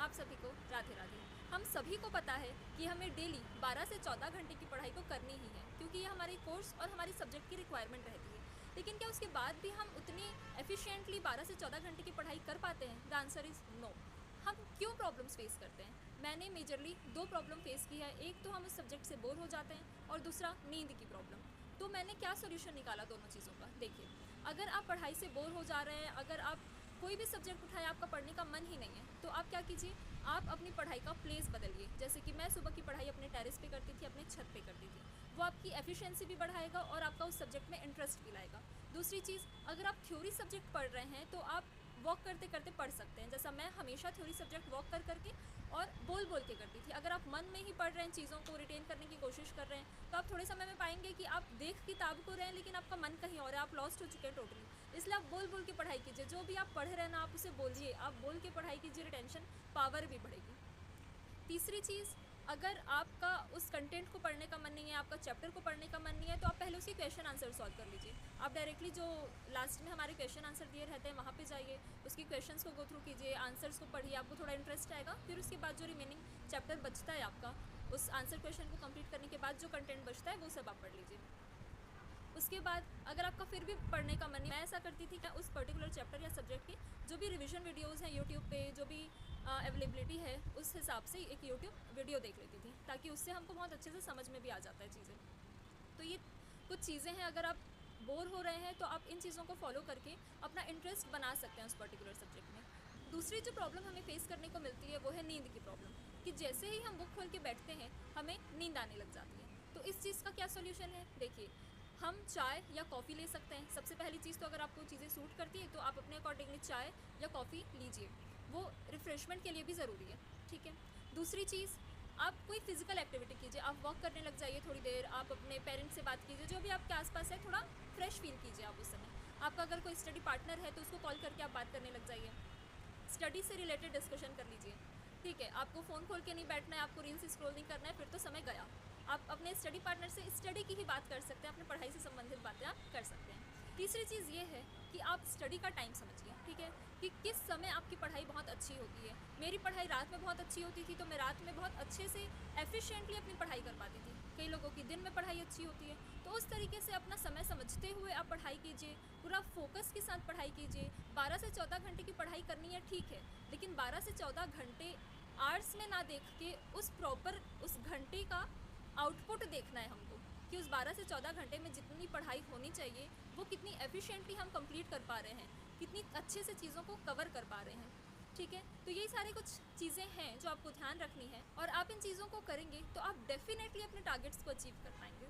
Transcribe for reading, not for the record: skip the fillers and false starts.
आप सभी को राधे राधे। हम सभी को पता है कि हमें डेली 12 से 14 घंटे की पढ़ाई तो करनी ही है, क्योंकि ये हमारे कोर्स और हमारी सब्जेक्ट की रिक्वायरमेंट रहती है। लेकिन क्या उसके बाद भी हम उतनी एफिशिएंटली 12 से 14 घंटे की पढ़ाई कर पाते हैं? The answer is no. हम क्यों प्रॉब्लम्स फेस करते हैं? मैंने मेजरली 2 प्रॉब्लम फेस की है। एक तो हम उस सब्जेक्ट से बोर हो जाते हैं और दूसरा नींद की प्रॉब्लम। तो मैंने क्या सॉल्यूशन निकाला दोनों चीज़ों का? देखिए, अगर आप पढ़ाई से बोर हो जा रहे हैं, अगर आप कोई भी सब्जेक्ट उठाएं, आपका पढ़ने का मन ही नहीं है, तो आप क्या कीजिए, आप अपनी पढ़ाई का प्लेस बदलिए। जैसे कि मैं सुबह की पढ़ाई अपने टेरेस पे करती थी, अपने छत पे करती थी। वो आपकी एफिशिएंसी भी बढ़ाएगा और आपका उस सब्जेक्ट में इंटरेस्ट भी लाएगा। दूसरी चीज़, अगर आप थ्योरी सब्जेक्ट पढ़ रहे हैं तो आप वॉक करते करते पढ़ सकते हैं। जैसा मैं हमेशा थ्योरी सब्जेक्ट वॉक कर करके और बोल बोल के करती थी। अगर आप मन में ही पढ़ रहे हैं, चीज़ों को रिटेन करने की कोशिश कर रहे हैं, तो आप थोड़े समय में पाएंगे कि आप देख किताब को रहे हैं लेकिन आपका मन कहीं और है, आप लॉस्ट हो चुके हैं टोटली। इसलिए आप बोल बोल के पढ़ाई कीजिए। जो भी आप पढ़ रहे हैं ना, आप उसे बोलिए, आप बोल के पढ़ाई कीजिए, रिटेंशन पावर भी बढ़ेगी। तीसरी चीज़, अगर आपका उस कंटेंट को पढ़ने का मन नहीं है, आपका चैप्टर को पढ़ने का मन नहीं है, तो आप पहले उसकी क्वेश्चन आंसर सॉल्व कर लीजिए। आप डायरेक्टली जो लास्ट में हमारे क्वेश्चन आंसर दिए रहते हैं वहाँ पे जाइए, उसकी क्वेश्चंस को गो थ्रू कीजिए, आंसर्स को पढ़िए, आपको थोड़ा इंटरेस्ट आएगा। फिर उसके बाद जो रिमेनिंग चैप्टर बचता है आपका, उस आंसर क्वेश्चन को कंप्लीट करने के बाद जो कंटेंट बचता है वो सब आप पढ़ लीजिए। उसके बाद अगर आपका फिर भी पढ़ने का मन नहीं, मैं ऐसा करती थी कि उस पर्टिकुलर चैप्टर या सब्जेक्ट की जो भी रिवीजन वीडियोज़ हैं यूट्यूब पे, जो भी अवेलेबिलिटी है, उस हिसाब से एक यूट्यूब वीडियो देख लेती थी, ताकि उससे हमको बहुत अच्छे से समझ में भी आ जाता है चीज़ें। तो ये कुछ चीज़ें हैं, अगर आप बोर हो रहे हैं तो आप इन चीज़ों को फॉलो करके अपना इंटरेस्ट बना सकते हैं उस पर्टिकुलर सब्जेक्ट में। दूसरी जो प्रॉब्लम हमें फेस करने को मिलती है वो है नींद की प्रॉब्लम, कि जैसे ही हम बुक खोल के बैठते हैं हमें नींद आने लग जाती है। तो इस चीज़ का क्या सोल्यूशन है? देखिए, हम चाय या कॉफ़ी ले सकते हैं। सबसे पहली चीज़ तो अगर आपको चीज़ें सूट करती है तो आप अपने अकॉर्डिंगली चाय या कॉफ़ी लीजिए, वो रिफ़्रेशमेंट के लिए भी ज़रूरी है, ठीक है। दूसरी चीज़, आप कोई फिजिकल एक्टिविटी कीजिए, आप वॉक करने लग जाइए थोड़ी देर, आप अपने पेरेंट्स से बात कीजिए, जो भी आपके आसपास है, थोड़ा फ्रेश फील कीजिए आप उस समय। आपका अगर कोई स्टडी पार्टनर है तो उसको कॉल करके आप बात करने लग जाइए, स्टडी से रिलेटेड डिस्कशन कर लीजिए, ठीक है। आपको फ़ोन खोल के नहीं बैठना है, आपको रील्स स्क्रॉल नहीं करना है, फिर तो समय गया। आप अपने स्टडी पार्टनर से स्टडी की ही बात कर सकते हैं, अपने पढ़ाई से संबंधित बातें आप कर सकते हैं। तीसरी चीज़ ये है कि आप स्टडी का टाइम समझिए, ठीक है, कि किस समय आपकी पढ़ाई बहुत अच्छी होती है। मेरी पढ़ाई रात में बहुत अच्छी होती थी, तो मैं रात में बहुत अच्छे से एफिशिएंटली अपनी पढ़ाई कर पाती थी। कई लोगों की दिन में पढ़ाई अच्छी होती है, तो उस तरीके से अपना समय समझते हुए आप पढ़ाई कीजिए, पूरा फोकस के साथ पढ़ाई कीजिए। 12 से 14 घंटे की पढ़ाई करनी है, ठीक है, लेकिन 12 से 14 घंटे आर्ट्स में ना देख के उस प्रॉपर उस घंटे का आउटपुट देखना है हमको, कि उस 12 से 14 घंटे में जितनी पढ़ाई होनी चाहिए वो कितनी एफिशिएंटली हम कंप्लीट कर पा रहे हैं, कितनी अच्छे से चीज़ों को कवर कर पा रहे हैं, ठीक है। तो यही सारी कुछ चीज़ें हैं जो आपको ध्यान रखनी है, और आप इन चीज़ों को करेंगे तो आप डेफिनेटली अपने टारगेट्स को अचीव कर पाएंगे।